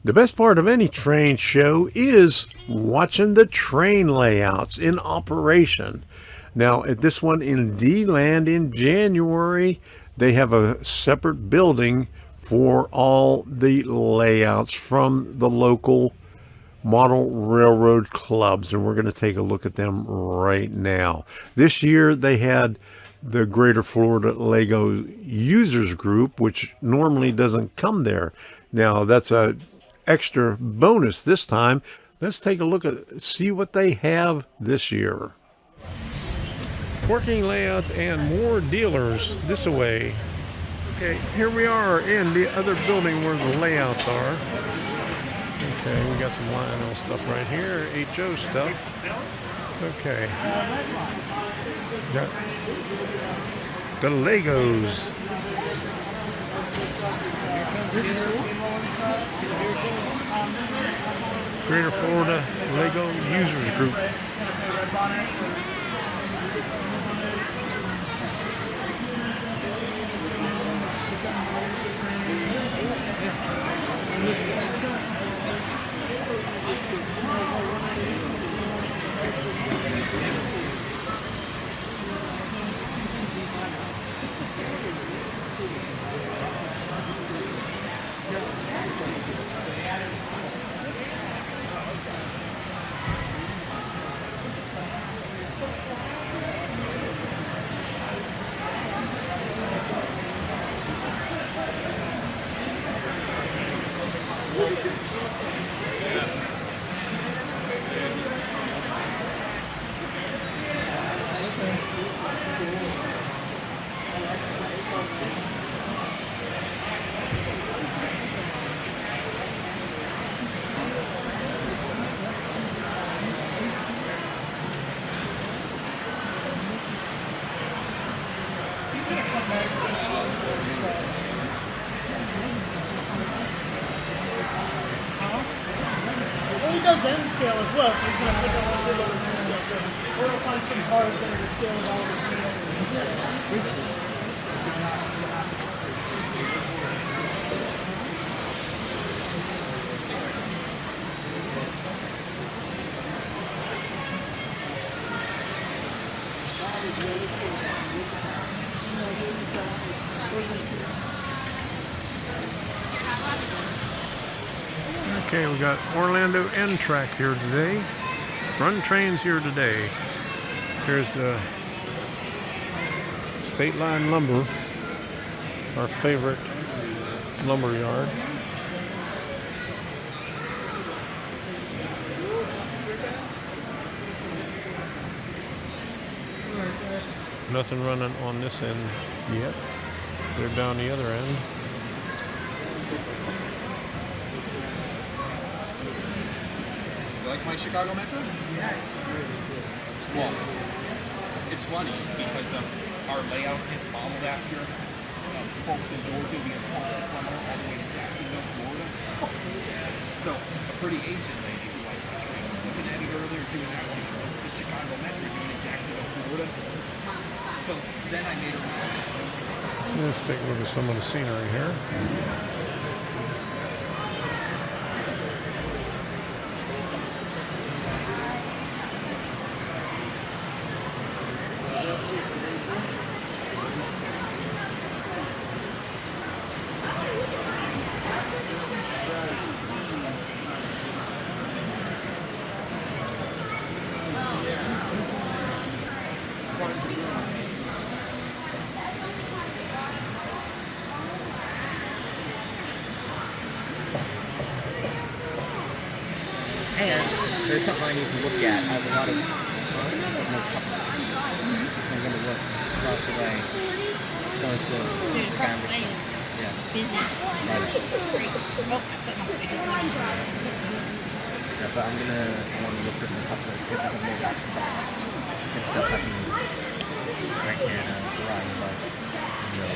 The best part of any train show is watching the train layouts in operation. Now, at this one in Deland in January, they have a separate building for all the layouts from the local model railroad clubs, and we're going to take a look at them right now. This year they had the Greater Florida Lego Users Group, which normally doesn't come there. Now that's a extra bonus this time. Let's take a look at see what they have this year. Working layouts and more dealers this way. Okay, here we are in the other building where the layouts are. Okay, we got some Lionel stuff right here, HO stuff. Okay. Got the Legos. Greater Florida Lego Users Group. Well, he does end scale as well, so you can pick up a little end scale. Or we'll find some cars that are the scale of all the Okay, we got Orlando N track here today. Run trains here today. Here's the State Line Lumber, our favorite lumber yard. Nothing running on this end yet. They're down the other end. You like my Chicago Metro? Yes. Well, it's funny because our layout is modeled after folks in Georgia being across the corner all the way to Jacksonville, Florida. So a pretty Asian lady who likes my train was looking at it earlier. She was asking, what's the Chicago Metro doing in Jacksonville, Florida? So then I made her mad. Let's take a look at some of the scenery here. And there's something I need to look at. I have a lot of cars, but no couplers. So I'm going to look across the way. So it's the across the way is busy. Yeah, but I'm going to want to look for some couplers. See if I can make out stuff. And stuff I can run, but no.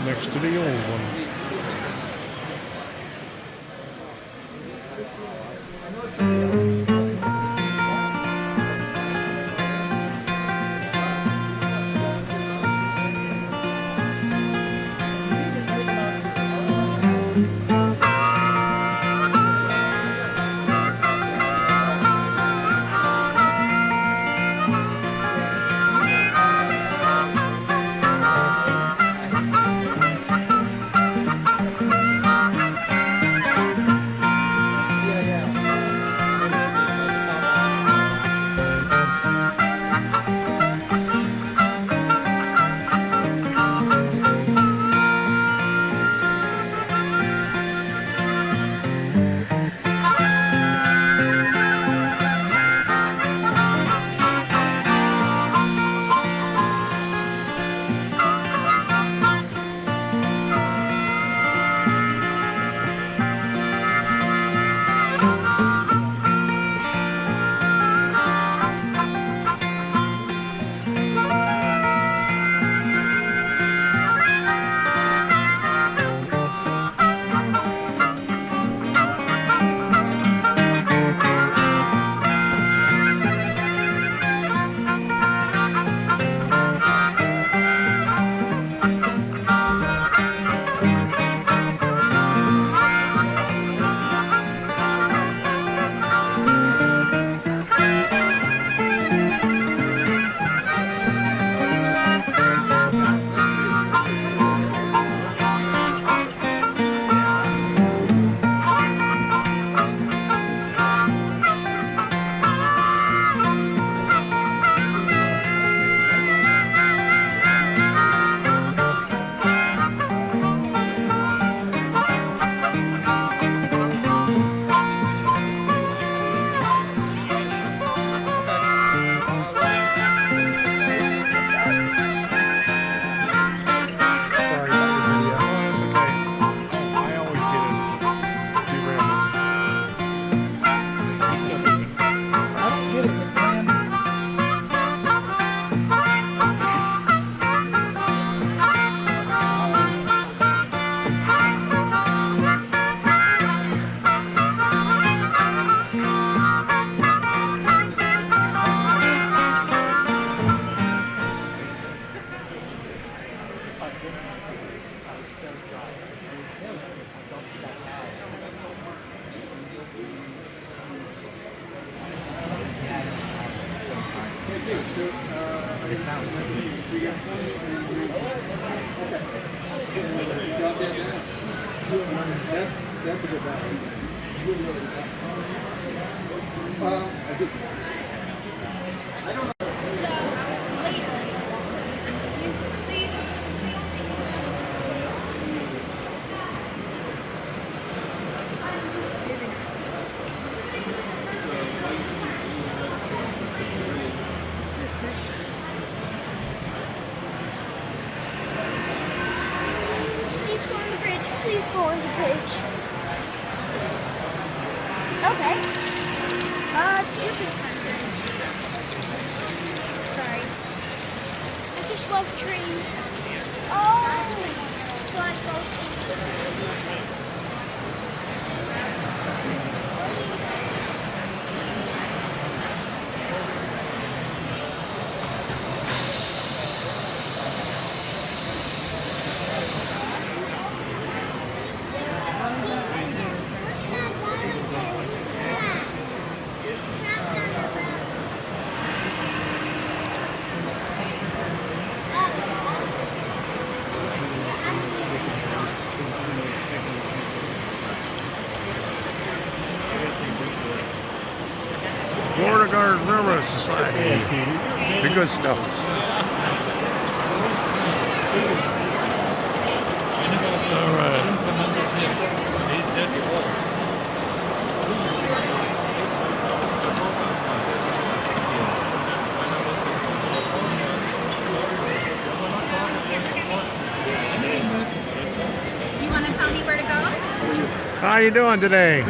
Next to the old one. That's a good value. I don't know. Please go on the bridge. Please go on the bridge. Okay. Different kind of bridge. Sorry. I just love trees. Oh! So I go. Florida Guard Railroad Society. The good stuff. All right. You want to tell me where to go? How you doing today?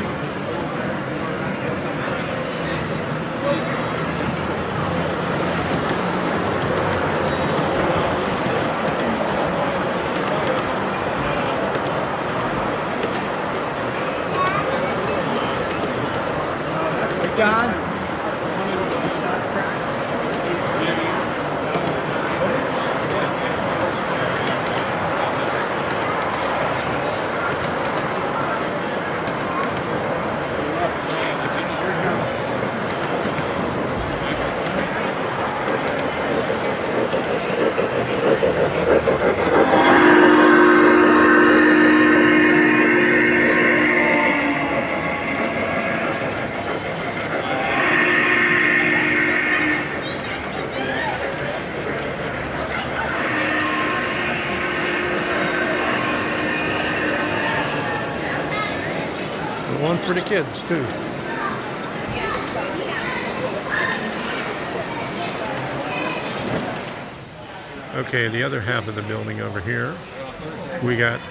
for the kids too. Okay, the other half of the building over here, we got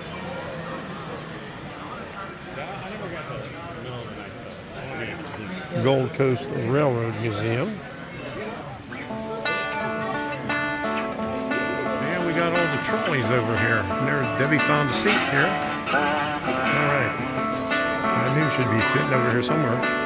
Gold Coast Railroad Museum. And we got all the trolleys over here. And there's Debbie found a seat here. All right. I knew she'd be sitting over here somewhere.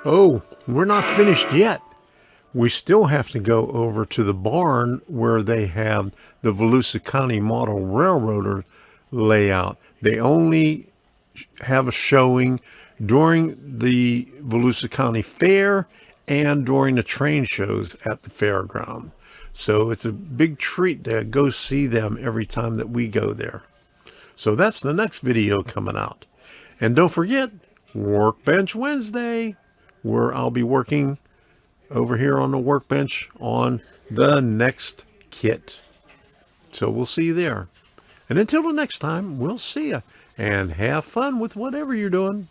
Oh, we're not finished yet. We still have to go over to the barn where they have the Volusia County Model Railroader layout. They only have a showing during the Volusia County Fair and during the train shows at the fairground. So it's a big treat to go see them every time that we go there. So that's the next video coming out. And don't forget, Workbench Wednesday, where I'll be working over here on the workbench on the next kit. So we'll see you there. And until the next time, we'll see you. And have fun with whatever you're doing.